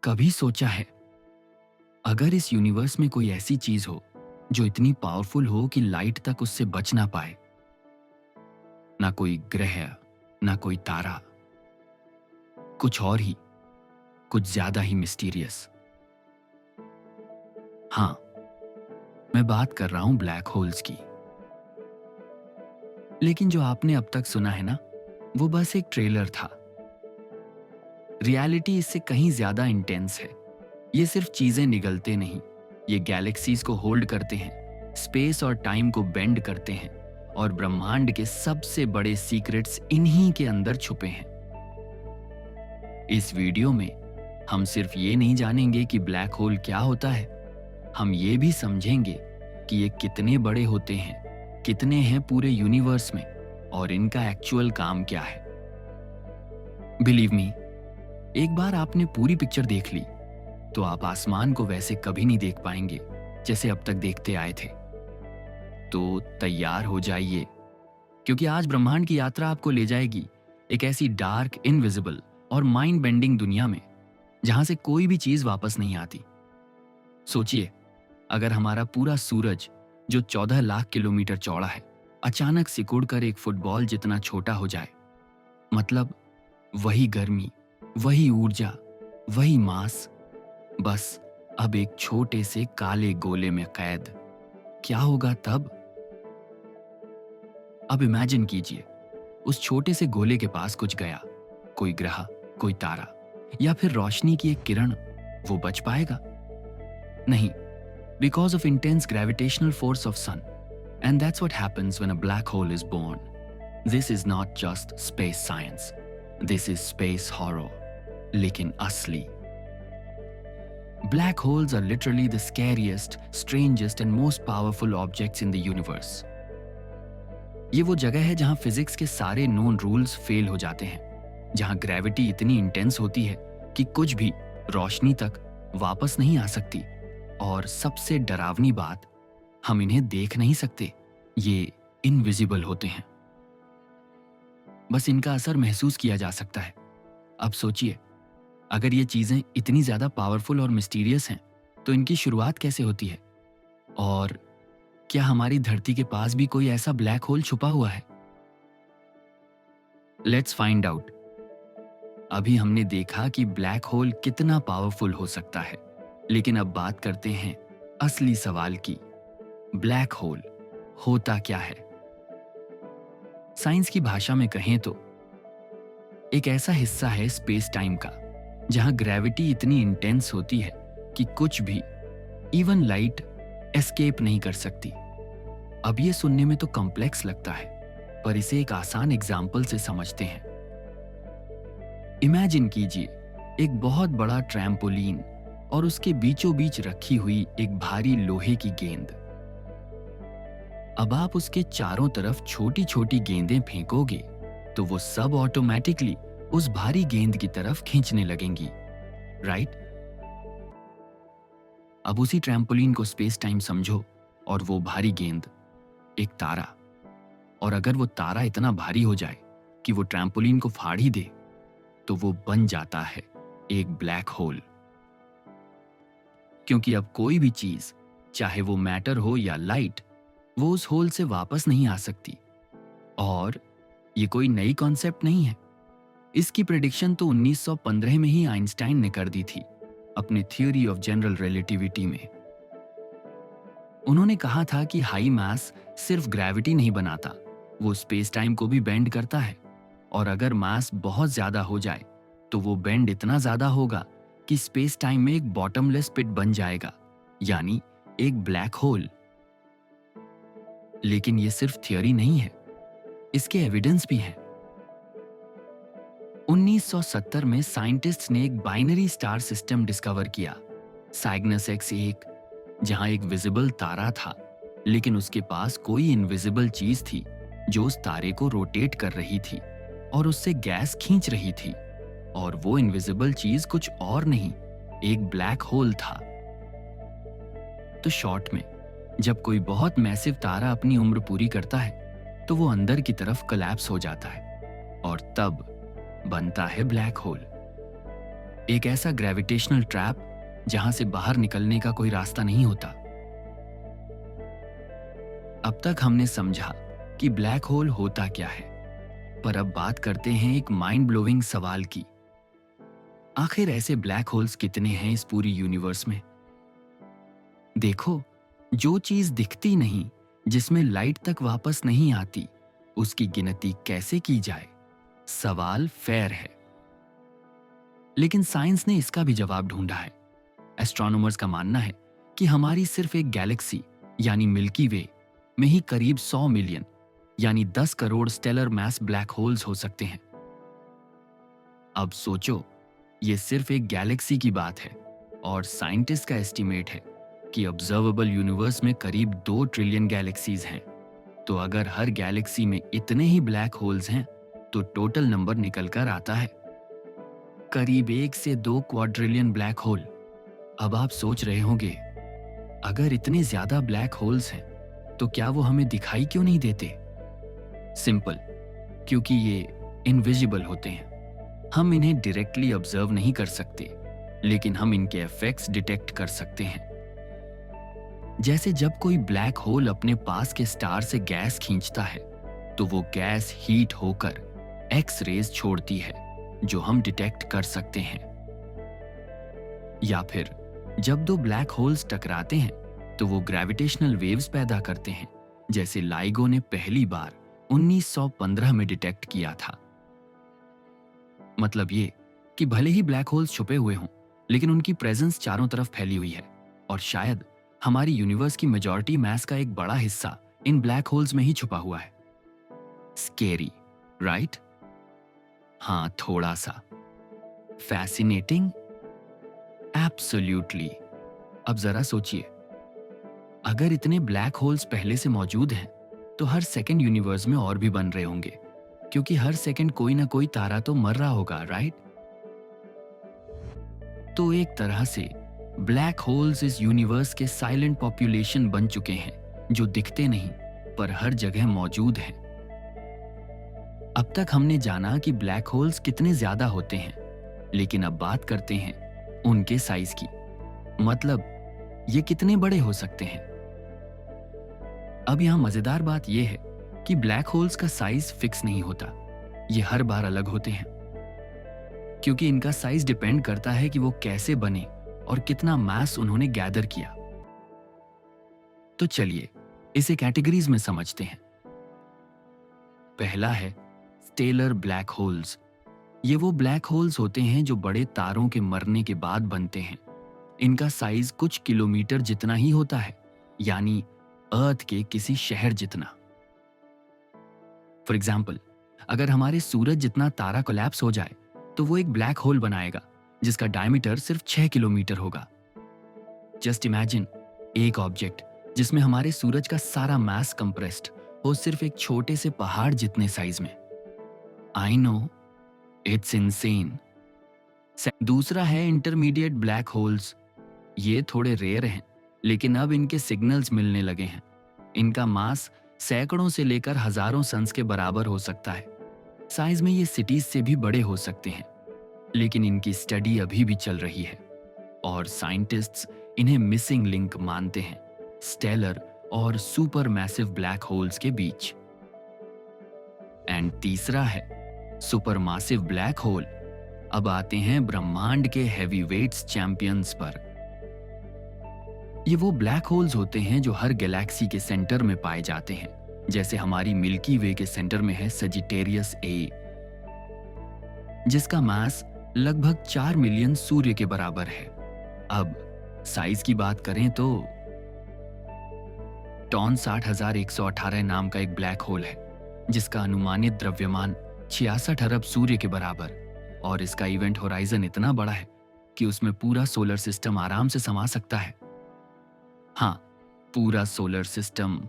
कभी सोचा है, अगर इस यूनिवर्स में कोई ऐसी चीज हो जो इतनी पावरफुल हो कि लाइट तक उससे बच ना पाए? ना कोई ग्रह, ना कोई तारा, कुछ और ही, कुछ ज्यादा ही मिस्टीरियस। हाँ, मैं बात कर रहा हूं ब्लैक होल्स की। लेकिन जो आपने अब तक सुना है ना, वो बस एक ट्रेलर था। रियलिटी इससे कहीं ज्यादा इंटेंस है। ये सिर्फ चीजें निगलते नहीं, ये गैलेक्सीज को होल्ड करते हैं, स्पेस और टाइम को बेंड करते हैं, और ब्रह्मांड के सबसे बड़े सीक्रेट्स इन्हीं के अंदर छुपे हैं। इस वीडियो में हम सिर्फ ये नहीं जानेंगे कि ब्लैक होल क्या होता है, हम ये भी समझेंगे कि ये कितने बड़े होते हैं, कितने हैं पूरे यूनिवर्स में, और इनका एक्चुअल काम क्या है। बिलीव मी, एक बार आपने पूरी पिक्चर देख ली तो आप आसमान को वैसे कभी नहीं देख पाएंगे जैसे अब तक देखते आए थे। तो तैयार हो जाइए, क्योंकि आज ब्रह्मांड की यात्रा आपको ले जाएगी एक ऐसी डार्क, इनविजिबल और माइंड बेंडिंग दुनिया में जहां से कोई भी चीज वापस नहीं आती। सोचिए, अगर हमारा पूरा सूरज, जो 14 लाख किलोमीटर चौड़ा है, अचानक सिकुड़कर एक फुटबॉल जितना छोटा हो जाए, मतलब वही गर्मी, वही ऊर्जा, वही मास, बस अब एक छोटे से काले गोले में कैद, क्या होगा तब? अब इमेजिन कीजिए, उस छोटे से गोले के पास कुछ गया, कोई ग्रह, कोई तारा, या फिर रोशनी की एक किरण, वो बच पाएगा? नहीं, because of intense gravitational force of sun. And that's what happens when a black hole is born. This is not just space science, this is space horror, लेकिन असली। Black holes are literally the scariest, strangest and most powerful objects in the universe. ये वो जगह है जहां physics के सारे known rules fail हो जाते हैं, जहां ग्रेविटी इतनी इंटेंस होती है कि कुछ भी रोशनी तक वापस नहीं आ सकती, और सबसे डरावनी बात, हम इन्हें देख नहीं सकते, ये इनविजिबल होते हैं। बस इनका असर महसूस किया जा सकता है। अब सोचिए, अगर ये चीजें इतनी ज्यादा पावरफुल और मिस्टीरियस हैं, तो इनकी शुरुआत कैसे होती है? और क्या हमारी धरती के पास भी कोई ऐसा ब्लैक होल छुपा हुआ है? Let's find out. अभी हमने देखा कि ब्लैक होल कितना पावरफुल हो सकता है, लेकिन अब बात करते हैं असली सवाल की। ब्लैक होल होता क्या है? साइंस की भाषा में कहें तो एक ऐसा हिस्सा है स्पेस टाइम का जहां ग्रेविटी इतनी इंटेंस होती है कि कुछ भी, इवन लाइट, एस्केप नहीं कर सकती। अब ये सुनने में तो कॉम्प्लेक्स लगता है, पर इसे एक आसान एग्जाम्पल से समझते हैं। इमेजिन कीजिए एक बहुत बड़ा ट्रैम्पोलिन और उसके बीचों बीच रखी हुई एक भारी लोहे की गेंद। अब आप उसके चारों तरफ छोटी छोटी गेंदें फेंकोगे तो वो सब ऑटोमेटिकली उस भारी गेंद की तरफ खींचने लगेंगी, राइट? अब उसी ट्रैम्पोलिन को स्पेस टाइम समझो, और वो भारी गेंद एक तारा। और अगर वो तारा इतना भारी हो जाए कि वो ट्रैम्पोलिन को फाड़ ही दे, तो वो बन जाता है एक ब्लैक होल। क्योंकि अब कोई भी चीज, चाहे वो मैटर हो या लाइट, वो उस होल से वापस नहीं आ सकती। और ये कोई नई कॉन्सेप्ट नहीं है। इसकी प्रेडिक्शन तो 1915 में ही आइंस्टाइन ने कर दी थी अपने थ्योरी ऑफ जनरल रिलेटिविटी में। उन्होंने कहा था कि हाई मास सिर्फ ग्रेविटी नहीं बनाता, वो स्पेस टाइम को भी बेंड करता है। और अगर मास बहुत ज्यादा हो जाए तो वो बेंड इतना ज्यादा होगा कि स्पेस टाइम में एक बॉटमलेस पिट बन जाएगा, यानी एक ब्लैक होल। लेकिन ये सिर्फ थ्योरी नहीं है, इसके एविडेंस भी हैं। 1970 में साइंटिस्ट्स ने एक बाइनरी स्टार सिस्टम डिस्कवर किया, साइग्नस X1, जहां एक विजिबल तारा था, लेकिन उसके पास कोई इनविजिबल चीज थी जो उस तारे को रोटेट कर रही थी और उससे गैस खींच रही थी। और वो इनविजिबल चीज कुछ और नहीं, एक ब्लैक होल था। तो शॉर्ट में, जब कोई बहुत मैसिव तारा अपनी उम्र पूरी करता है तो वो अंदर की तरफ कोलैप्स हो जाता है, और तब बनता है ब्लैक होल। एक ऐसा ग्रेविटेशनल ट्रैप जहां से बाहर निकलने का कोई रास्ता नहीं होता। अब तक हमने समझा कि ब्लैक होल होता क्या है, पर अब बात करते हैं एक माइंड ब्लोइंग सवाल की। आखिर ऐसे ब्लैक होल्स कितने हैं इस पूरी यूनिवर्स में? देखो, जो चीज दिखती नहीं, जिसमें लाइट तक वापस नहीं आती, उसकी गिनती कैसे की जाए? सवाल फेयर है, लेकिन साइंस ने इसका भी जवाब ढूंढा है। एस्ट्रोनॉमर्स का मानना है कि हमारी सिर्फ एक गैलेक्सी यानी मिल्की वे में ही करीब 100 मिलियन यानी 10 crore stellar mass black holes हो सकते हैं। अब सोचो, ये सिर्फ एक गैलेक्सी की बात है और साइंटिस्ट का एस्टीमेट है कि ऑब्जर्वेबल यूनिवर्स में करीब 2 ट्रिलियन गैलेक्सीज हैं। तो अगर हर गैलेक्सी में इतने ही ब्लैक होल्स हैं तो टोटल नंबर निकल कर आता है करीब 1 से 2 क्वाड्रिलियन ब्लैक होल। अब आप सोच रहे होंगे, अगर इतने ज्यादा ब्लैक होल्स हैं तो क्या वो हमें दिखाई क्यों नहीं देते? सिंपल, क्योंकि ये इनविजिबल होते हैं। हम इन्हें डायरेक्टली ऑब्जर्व नहीं कर सकते, लेकिन हम इनके इफेक्ट्स डिटेक्ट कर सकते हैं। जैसे जब कोई ब्लैक होल अपने पास के स्टार से गैस खींचता है तो वो गैस हीट होकर एक्स रेज छोड़ती है जो हम डिटेक्ट कर सकते हैं। या फिर जब 2 ब्लैक होल्स टकराते हैं तो वो ग्रेविटेशनल वेव्स पैदा करते हैं, जैसे लाइगो ने पहली बार 1915 में डिटेक्ट किया था। मतलब ये कि भले ही ब्लैक होल्स छुपे हुए हों, लेकिन उनकी प्रेजेंस चारों तरफ फैली हुई है और शायद हमारी यूनिवर्स की मेजॉरिटी मैस का एक बड़ा हिस्सा इन ब्लैक होल्स में ही छुपा हुआ है। Scary, right? हाँ, थोड़ा सा। फैसिनेटिंग? एब्सोल्युटली। अब जरा सोचिए, अगर इतने ब्लैक होल्स पहले से मौजूद हैं तो हर सेकंड यूनिवर्स में और भी बन रहे होंगे, क्योंकि हर सेकंड कोई ना कोई तारा तो मर रहा होगा, राइट? तो एक तरह से ब्लैक होल्स इस यूनिवर्स के साइलेंट पॉपुलेशन बन चुके हैं, जो दिखते नहीं पर हर जगह मौजूद हैं। अब तक हमने जाना कि ब्लैक होल्स कितने ज्यादा होते हैं, लेकिन अब बात करते हैं उनके साइज की। मतलब ये कितने बड़े हो सकते हैं। अब यहां मजेदार बात यह है कि ब्लैक होल्स का साइज फिक्स नहीं होता, ये हर बार अलग होते हैं, क्योंकि इनका साइज डिपेंड करता है कि वो कैसे बने और कितना मास उन्होंने गैदर किया। तो चलिए इसे कैटेगरीज में समझते हैं। पहला है स्टेलर ब्लैक होल्स। ये वो ब्लैक होल्स होते हैं जो बड़े तारों के मरने के बाद बनते हैं। इनका साइज कुछ किलोमीटर जितना ही होता है, यानी अर्थ के किसी शहर जितना। फॉर एग्जाम्पल, अगर हमारे सूरज जितना तारा कोलैप्स हो जाए तो वो एक ब्लैक होल बनाएगा जिसका डायमीटर सिर्फ 6 किलोमीटर होगा। जस्ट इमेजिन एक ऑब्जेक्ट जिसमें हमारे सूरज का सारा मास कंप्रेस्ड हो सिर्फ एक छोटे से पहाड़ जितने साइज में। I know, it's insane. दूसरा है इंटरमीडिएट ब्लैक होल्स। ये थोड़े रेयर हैं, लेकिन अब इनके सिग्नल्स मिलने लगे हैं। इनका मास सैकड़ों से लेकर हजारों सन्स के बराबर हो सकता है। साइज में ये सिटीज से भी बड़े हो सकते हैं, लेकिन इनकी स्टडी अभी भी चल रही है और साइंटिस्ट्स इन्हें मिसिंग लिंक मानते हैं स्टेलर और सुपर मैसिव ब्लैक होल्स के बीच। एंड तीसरा है सुपरमासिव ब्लैक होल। अब आते हैं ब्रह्मांड के हैवीवेट्स चैंपियंस पर। ये वो ब्लैक होल्स होते हैं जो हर गैलेक्सी के सेंटर में पाए जाते हैं, जैसे हमारी मिल्की वे के सेंटर में है सजिटेरियस ए, जिसका मास लगभग 4 मिलियन सूर्य के बराबर है। अब साइज की बात करें तो टॉन 60,118 नाम का एक ब्लैक होल है, जिसका अनुमानित द्रव्यमान 66 अरब सूर्य के बराबर, और इसका इवेंट होराइजन इतना बड़ा है कि उसमें पूरा सोलर सिस्टम आराम से समा सकता है। हाँ, पूरा सोलर सिस्टम,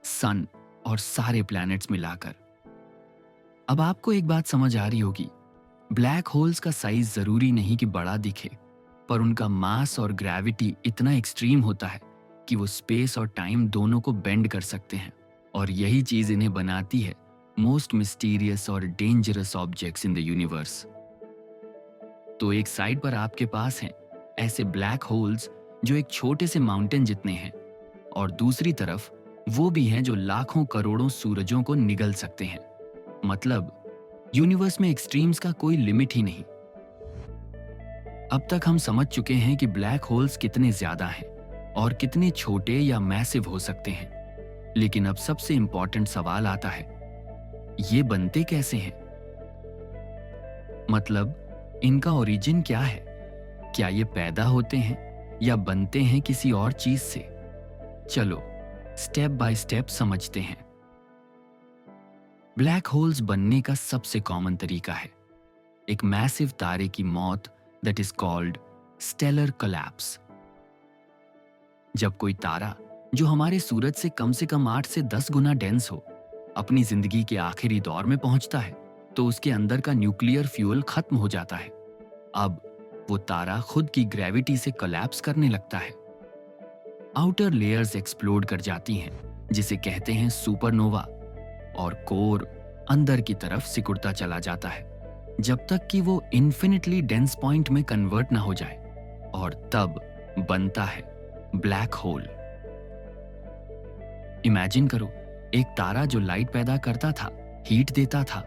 सन और सारे प्लैनेट्स मिलाकर। अब आपको एक बात समझ आ रही होगी, ब्लैक होल्स का साइज जरूरी नहीं कि बड़ा दिखे, पर उनका मास और ग्रेविटी इतना एक्सट्रीम होता है कि वो स्पेस और टाइम दोनों को बेंड कर सकते हैं, और यही चीज इन्हें बनाती है मोस्ट मिस्टीरियस और dangerous objects in the universe. तो एक साइड पर आपके पास हैं ऐसे ब्लैक होल्स जो एक छोटे से माउंटेन जितने हैं, और दूसरी तरफ वो भी हैं जो लाखों करोड़ों सूरजों को निगल सकते हैं। मतलब यूनिवर्स में एक्सट्रीम्स का कोई लिमिट ही नहीं। अब तक हम समझ चुके हैं कि ब्लैक होल्स कितने ज्यादा हैं और कितने छोटे या मैसिव हो सकते हैं। लेकिन अब सबसे इंपॉर्टेंट सवाल आता है, ये बनते कैसे हैं? मतलब इनका ओरिजिन क्या है? क्या ये पैदा होते हैं या बनते हैं किसी और चीज से? चलो स्टेप बाय स्टेप समझते हैं। ब्लैक होल्स बनने का सबसे कॉमन तरीका है एक मैसिव तारे की मौत, that is called stellar collapse. जब कोई तारा जो हमारे सूरज से कम 8 से 10 गुना डेंस हो अपनी जिंदगी के आखिरी दौर में पहुंचता है, तो उसके अंदर का न्यूक्लियर फ्यूल खत्म हो जाता है। अब वो तारा खुद की ग्रेविटी से कोलैप्स करने लगता है। आउटर लेयर्स एक्सप्लोड कर जाती हैं, जिसे कहते हैं सुपरनोवा, और कोर अंदर की तरफ सिकुड़ता चला जाता है जब तक कि वो इन्फिनिटली डेंस पॉइंट में कन्वर्ट ना हो जाए, और तब बनता है ब्लैक होल। इमेजिन करो, एक तारा जो लाइट पैदा करता था, हीट देता था,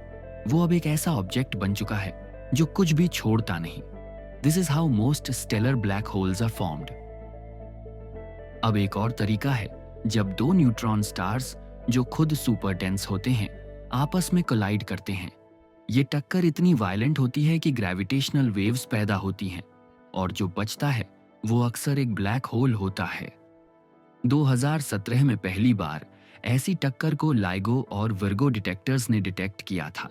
वो अब एक ऐसा ऑब्जेक्ट बन चुका है जो कुछ भी छोड़ता नहीं। This is how most stellar black holes are formed. अब एक और तरीका है, जब दो न्यूट्रॉन स्टार्स जो खुद सुपर डेंस होते हैं आपस में कोलाइड करते हैं। ये टक्कर इतनी वायलेंट होती है कि ग्रेविटेशनल वेव्स पैदा होती हैं, और जो बचता है वो अक्सर एक ब्लैक होल होता है। 2017 में पहली बार ऐसी टक्कर को लाइगो और वर्गो डिटेक्टर्स ने डिटेक्ट किया था,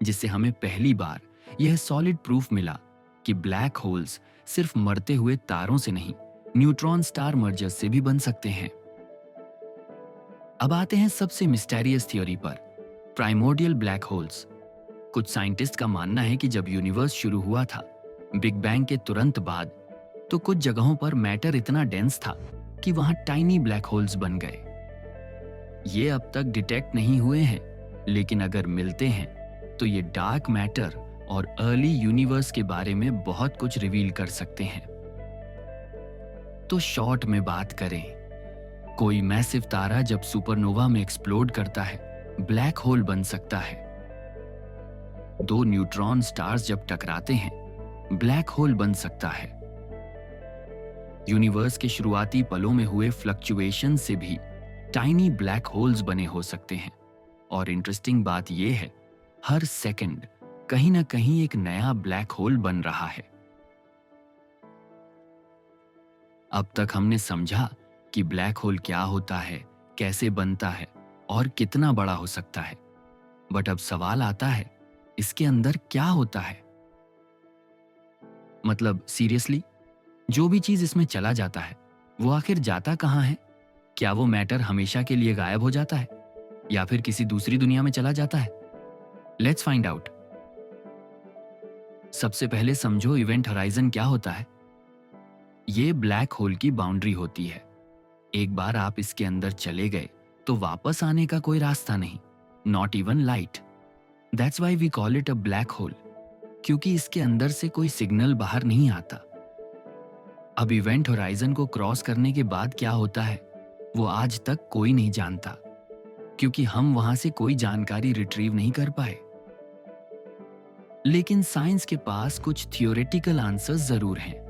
जिससे हमें पहली बार यह सॉलिड प्रूफ मिला कि ब्लैक होल्स सिर्फ मरते हुए तारों से नहीं, न्यूट्रॉन स्टार मर्जर्स से भी बन सकते हैं। अब आते हैं सबसे मिस्टीरियस थ्योरी पर, प्राइमोर्डियल ब्लैक होल्स। कुछ साइंटिस्ट का मानना है कि जब यूनिवर्स शुरू हुआ था, बिग बैंग के तुरंत बाद, तो कुछ जगहों पर मैटर इतना डेंस था कि वहां टाइनी ब्लैक होल्स बन गए। ये अब तक डिटेक्ट नहीं हुए हैं, लेकिन अगर मिलते हैं तो ये डार्क मैटर और अर्ली यूनिवर्स के बारे में बहुत कुछ रिवील कर सकते हैं। तो शॉर्ट में बात करें, कोई मैसिव तारा जब सुपरनोवा में एक्सप्लोड करता है, ब्लैक होल बन सकता है। दो न्यूट्रॉन स्टार्स जब टकराते हैं, ब्लैक होल बन सकता है। यूनिवर्स के शुरुआती पलों में हुए फ्लक्चुएशन से भी टाइनी ब्लैक होल्स बने हो सकते हैं। और इंटरेस्टिंग बात यह है, हर सेकंड कहीं ना कहीं एक नया ब्लैक होल बन रहा है। अब तक हमने समझा कि ब्लैक होल क्या होता है, कैसे बनता है और कितना बड़ा हो सकता है। बट अब सवाल आता है, इसके अंदर क्या होता है? मतलब सीरियसली, जो भी चीज इसमें चला जाता है वो आखिर जाता कहां है? क्या वो मैटर हमेशा के लिए गायब हो जाता है या फिर किसी दूसरी दुनिया में चला जाता है? Let's find out. सबसे पहले समझो इवेंट होराइजन क्या होता है। ये ब्लैक होल की बाउंड्री होती है। एक बार आप इसके अंदर चले गए तो वापस आने का कोई रास्ता नहीं, not even light. That's why we call it a black hole, क्योंकि इसके अंदर से कोई सिग्नल बाहर नहीं आता। अब इवेंट होराइजन को क्रॉस करने के बाद क्या होता है वो आज तक कोई नहीं जानता, क्योंकि हम वहां से कोई जानकारी रिट्रीव नहीं कर पाए। लेकिन साइंस के पास कुछ थियोरेटिकल आंसर्स जरूर हैं।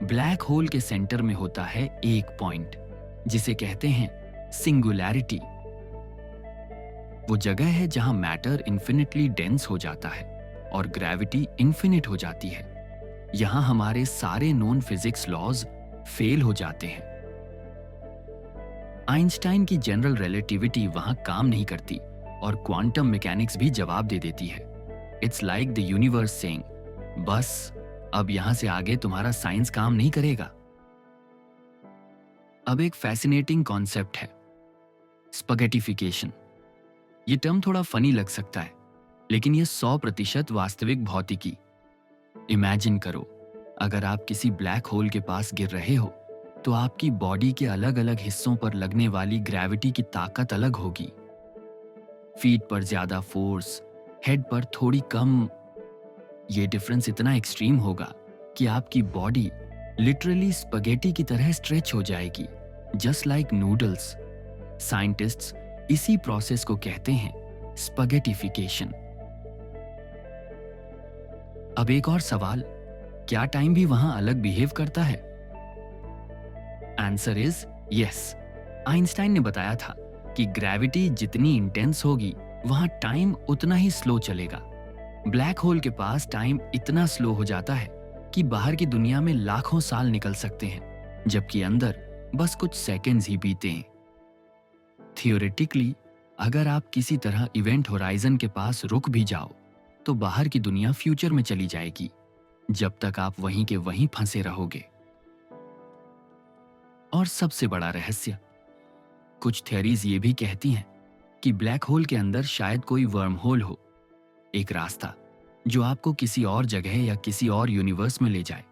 ब्लैक होल के सेंटर में होता है एक पॉइंट, जिसे कहते हैं सिंगुलैरिटी। वो जगह है जहां मैटर इन्फिनिटली डेंस हो जाता है और ग्रेविटी इन्फिनिट हो जाती है। यहां हमारे सारे नोन फिजिक्स लॉज फेल हो जाते हैं। आइंस्टाइन की जनरल रिलेटिविटी वहां काम नहीं करती और क्वांटम मैकेनिक्स भी जवाब दे देती है। It's like the universe saying, बस अब यहां से आगे तुम्हारा साइंस काम नहीं करेगा। अब एक फैसिनेटिंग कॉन्सेप्ट है, स्पगेटिफिकेशन। ये टर्म थोड़ा फनी लग सकता है, लेकिन ये 100% वास्तविक भौतिकी। इमेजिन करो, अगर आप किसी ब्लैक होल के पास गिर रहे हो तो आपकी बॉडी के अलग अलग हिस्सों पर लगने वाली ग्रेविटी की ताकत अलग होगी। फीट पर ज्यादा फोर्स, हेड पर थोड़ी कम। ये डिफरेंस इतना एक्सट्रीम होगा कि आपकी बॉडी लिटरली स्पगेटी की तरह स्ट्रेच हो जाएगी, जस्ट लाइक नूडल्स। साइंटिस्ट्स इसी प्रोसेस को कहते हैं स्पगेटिफिकेशन। अब एक और सवाल, क्या टाइम भी वहां अलग बिहेव करता है? Answer is yes. आइंस्टाइन ने बताया था कि ग्रेविटी जितनी इंटेंस होगी वहां टाइम उतना ही स्लो चलेगा। ब्लैक होल के पास टाइम इतना स्लो हो जाता है कि बाहर की दुनिया में लाखों साल निकल सकते हैं, जबकि अंदर बस कुछ सेकंड्स ही बीते हैं। थियोरेटिकली अगर आप किसी तरह इवेंट होराइजन के पास रुक भी जाओ तो बाहर की दुनिया फ्यूचर में चली जाएगी, जब तक आप वहीं के वहीं फंसे रहोगे। और सबसे बड़ा रहस्य, कुछ थ्योरीज ये भी कहती हैं कि ब्लैक होल के अंदर शायद कोई वर्म होल हो, एक रास्ता जो आपको किसी और जगह या किसी और यूनिवर्स में ले जाए।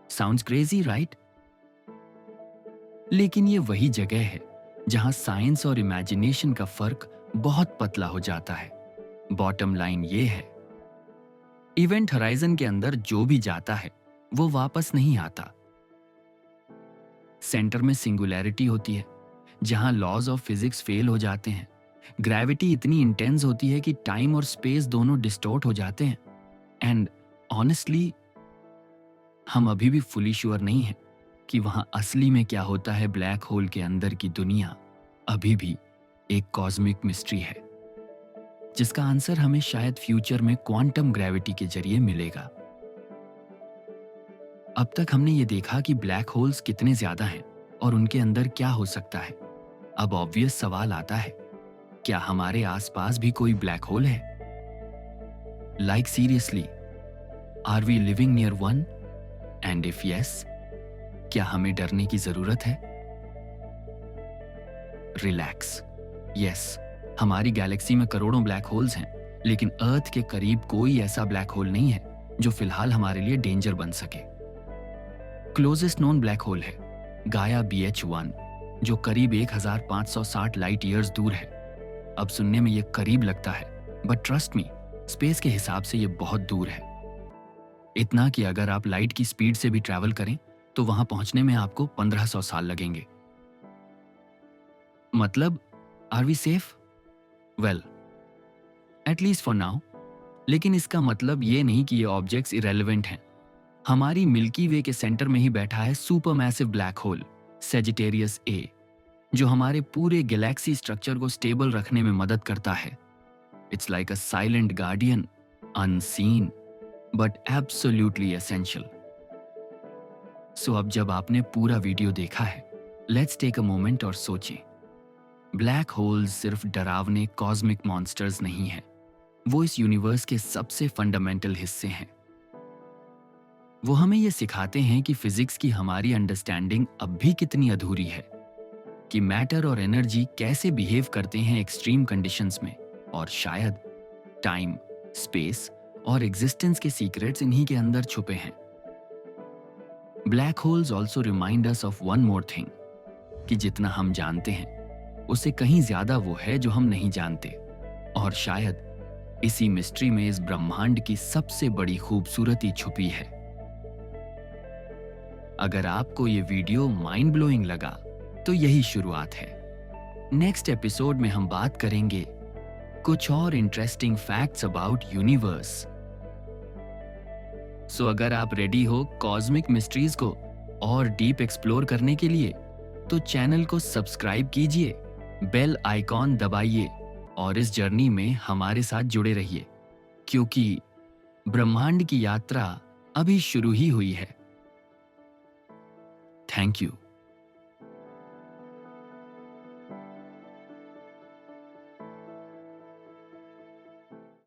Sounds crazy, right? लेकिन ये वही जगह है जहां साइंस और इमेजिनेशन का फर्क बहुत पतला हो जाता है। बॉटम लाइन ये है, इवेंट होराइजन के अंदर जो भी जाता है वो वापस नहीं आता। सेंटर में सिंगुलैरिटी होती है, जहां लॉज ऑफ फिजिक्स फेल हो जाते हैं। ग्रेविटी इतनी इंटेंस होती है कि टाइम और स्पेस दोनों डिस्टॉर्ट हो जाते हैं। एंड ऑनेस्टली हम अभी भी फुली श्योर नहीं है कि वहां असली में क्या होता है। ब्लैक होल के अंदर की दुनिया अभी भी एक कॉस्मिक मिस्ट्री है, जिसका आंसर हमें शायद फ्यूचर में क्वांटम ग्रेविटी के जरिए मिलेगा। अब तक हमने ये देखा कि ब्लैक होल्स कितने ज्यादा हैं और उनके अंदर क्या हो सकता है। अब ऑब्वियस सवाल आता है, क्या हमारे आसपास भी कोई ब्लैक होल है? Like seriously, are we living near one? And if yes, क्या हमें डरने की जरूरत है? रिलैक्स। यस, हमारी गैलेक्सी में करोड़ों ब्लैक होल्स हैं, लेकिन अर्थ के करीब कोई ऐसा ब्लैक होल नहीं है जो फिलहाल हमारे लिए डेंजर बन सके। क्लोजेस्ट नोन ब्लैक होल है गाया BH1, जो करीब 1560 लाइट ईयर्स दूर है। अब सुनने में ये करीब लगता है, बट ट्रस्ट मी, स्पेस के हिसाब से ये बहुत दूर है। इतना कि अगर आप लाइट की स्पीड से भी ट्रैवल करें तो वहां पहुंचने में आपको 1500 साल लगेंगे। मतलब, are we safe? Well, at least for now. लेकिन इसका मतलब ये नहीं कि ये ऑब्जेक्ट्स इरेलेवेंट हैं। हमारी मिल्की वे के सेंटर में ही बैठा है super massive black hole Sagittarius A, जो हमारे पूरे गैलेक्सी स्ट्रक्चर को स्टेबल रखने में मदद करता है। It's like a silent guardian, unseen but absolutely essential. So अब जब आपने पूरा वीडियो देखा है, लेट्स टेक अ मोमेंट और सोचें। ब्लैक होल्स सिर्फ डरावने कॉस्मिक मॉन्स्टर्स नहीं हैं, वो इस यूनिवर्स के सबसे फंडामेंटल हिस्से हैं। वो हमें ये सिखाते हैं कि फिजिक्स की हमारी अंडरस्टैंडिंग अब भी कितनी अधूरी है, कि मैटर और एनर्जी कैसे बिहेव करते हैं एक्सट्रीम कंडीशंस में, और शायद टाइम, स्पेस और एग्जिस्टेंस के सीक्रेट्स इन्हीं के अंदर छुपे हैं। Black holes also remind us of one more thing, कि जितना हम जानते हैं उससे कहीं ज्यादा वो है जो हम नहीं जानते, और शायद इसी मिस्ट्री में इस ब्रह्मांड की सबसे बड़ी खूबसूरती छुपी है। अगर आपको ये वीडियो माइंड ब्लोइंग लगा तो यही शुरुआत है। नेक्स्ट एपिसोड में हम बात करेंगे कुछ और इंटरेस्टिंग फैक्ट्स अबाउट यूनिवर्स। सो अगर आप रेडी हो कॉस्मिक मिस्ट्रीज को और डीप एक्सप्लोर करने के लिए, तो चैनल को सब्सक्राइब कीजिए, बेल आइकॉन दबाइए और इस जर्नी में हमारे साथ जुड़े रहिए, क्योंकि ब्रह्मांड की यात्रा अभी शुरू ही हुई है। Thank you.